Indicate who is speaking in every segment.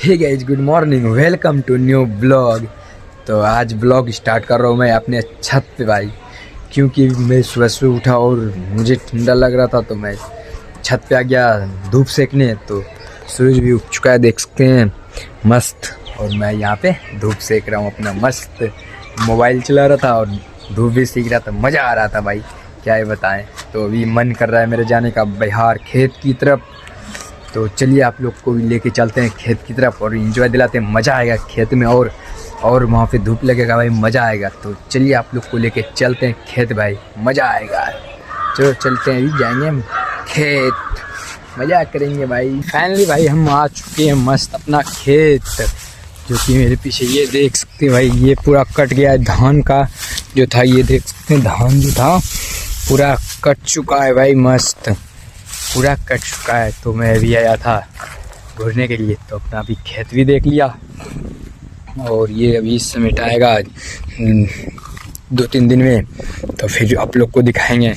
Speaker 1: Hey guys, good morning, welcome to new blog. तो आज blog start कर रहा हूँ मैं अपने छत पे भाई, क्योंकि मैं सुबह सुबह उठा और मुझे ठंडा लग रहा था तो मैं छत पे आ गया धूप सेकने। तो सूरज भी उग चुका है, देख सकते हैं मस्त। और मैं यहाँ पे धूप सेक रहा हूँ अपना मस्त, मोबाइल चला रहा था और धूप भी सेक रहा था, मज़ा आ रहा था भाई, क्या ही बताएं। तो अभी मन कर रहा है मेरे जाने का बिहार खेत की तरफ। तो चलिए आप लोग को भी लेके चलते हैं खेत की तरफ और एंजॉय दिलाते हैं, मज़ा आएगा खेत में। और वहाँ पे धूप लगेगा भाई, मज़ा आएगा। तो चलिए आप लोग को लेके चलते हैं खेत भाई, मज़ा आएगा। चलो चलते हैं, अभी जाएंगे हम खेत, मज़ा करेंगे भाई। फाइनली भाई हम आ चुके हैं मस्त अपना खेत, जो कि मेरे पीछे ये देख सकते हैं भाई, ये पूरा कट गया है धान का जो था। ये देख सकते हैं धान जो था पूरा कट चुका है भाई, मस्त पूरा कट चुका है। तो मैं अभी आया था घूरने के लिए, तो अपना अभी खेत भी देख लिया और ये अभी समेट आएगा 2-3 दिन में, तो फिर आप लोग को दिखाएंगे।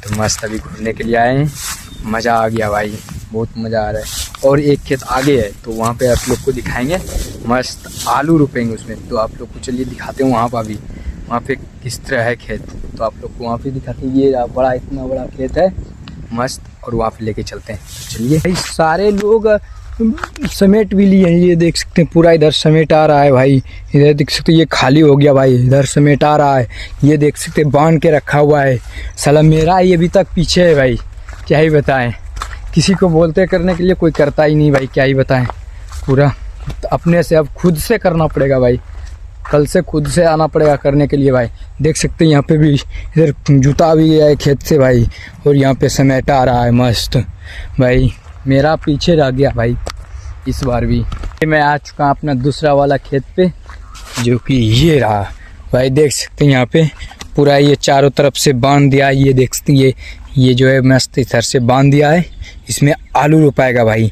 Speaker 1: तो मस्त अभी घूरने के लिए आए हैं, मज़ा आ गया भाई, बहुत मज़ा आ रहा है। और एक खेत आगे है तो वहाँ पे आप लोग को दिखाएंगे, मस्त आलू रोपेंगे उसमें। तो आप लोग को चलिए दिखाते हैं वहाँ पर भी, वहाँ पे किस तरह है खेत। तो आप लोग को वहाँ पे दिखाते हैं, ये बड़ा इतना बड़ा खेत है मस्त, और वहाँ पे लेके चलते हैं। तो चलिए भाई, सारे लोग समेट भी लिए हैं, ये देख सकते हैं पूरा इधर समेट आ रहा है भाई। इधर देख सकते हैं ये खाली हो गया भाई, इधर समेट आ रहा है। ये देख सकते हैं बांध के रखा हुआ है, साला मेरा ये अभी तक पीछे है भाई, क्या ही बताएं। किसी को बोलते करने के लिए कोई करता ही नहीं भाई, क्या ही बताएं। पूरा अपने से अब खुद से करना पड़ेगा भाई, कल से खुद से आना पड़ेगा करने के लिए भाई। देख सकते हैं यहाँ पे भी इधर जूता भी गया है खेत से भाई, और यहाँ पे समेट आ रहा है मस्त भाई। मेरा पीछे रह गया भाई इस बार भी। मैं आ चुका अपना दूसरा वाला खेत पे, जो कि ये रहा भाई। देख सकते हैं यहाँ पे पूरा ये चारों तरफ से बांध दिया है। ये देख सकते हैं ये जो है मस्त इधर से बांध दिया है। इसमें आलू रोपाएगा भाई,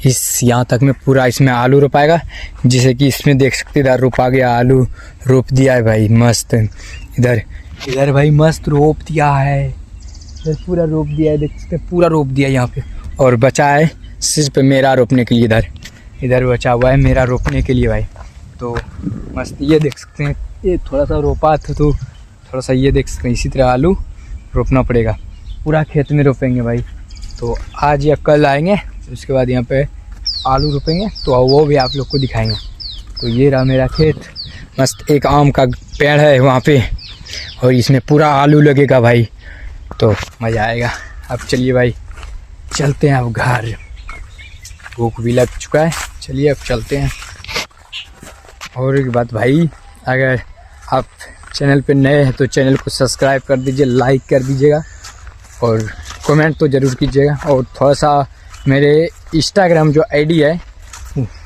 Speaker 1: इस यहाँ तक में पूरा इसमें आलू रोपाएगा। जैसे कि इसमें देख सकते इधर रोपा गया, आलू रोप दिया है भाई मस्त। इधर भाई मस्त रोप दिया है, इधर पूरा रोप दिया है, देख सकते पूरा रोप दिया है यहाँ पे। और बचा है सिर्फ मेरा रोपने के लिए, इधर बचा हुआ है मेरा रोपने के लिए भाई। तो मस्त ये देख सकते हैं, ये थोड़ा सा रोपा था तो थोड़ा सा ये देख सकते हैं, इसी तरह आलू रोपना पड़ेगा, पूरा खेत में रोपेंगे भाई। तो आज या कल आएंगे, उसके बाद यहाँ पे आलू रोपेंगे, तो वो भी आप लोग को दिखाएंगे। तो ये रहा मेरा खेत मस्त, एक आम का पेड़ है वहाँ पे, और इसमें पूरा आलू लगेगा भाई, तो मज़ा आएगा। अब चलिए भाई चलते हैं अब घर, भूख भी लग चुका है, चलिए अब चलते हैं। और एक बात भाई, अगर आप चैनल पे नए हैं तो चैनल को सब्सक्राइब कर दीजिए, लाइक कर दीजिएगा और कमेंट तो ज़रूर कीजिएगा। और थोड़ा सा मेरे इंस्टाग्राम जो आईडी है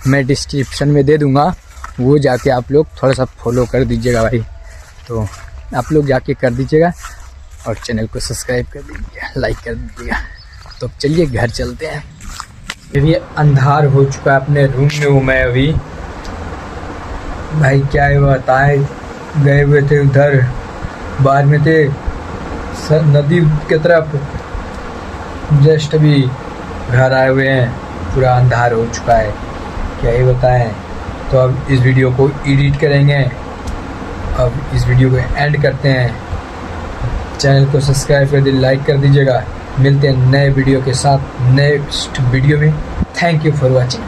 Speaker 1: मैं डिस्क्रिप्शन में दे दूँगा, वो जाके आप लोग थोड़ा सा फॉलो कर दीजिएगा भाई। तो आप लोग जाके कर दीजिएगा और चैनल को सब्सक्राइब कर दीजिएगा, लाइक कर दीजिएगा। तो चलिए घर चलते हैं। अभी अंधार हो चुका है, अपने रूम में हूँ मैं अभी भाई, क्या है बताएं। गए हुए थे उधर बाहर में थे नदी की तरफ, जस्ट अभी घर आए हुए हैं, पूरा अंधार हो चुका है, क्या ही बताएं। तो अब इस वीडियो को एडिट करेंगे, अब इस वीडियो को एंड करते हैं। चैनल को सब्सक्राइब कर दीजिए, लाइक कर दीजिएगा। मिलते हैं नए वीडियो के साथ नेक्स्ट वीडियो में। Thank you for watching.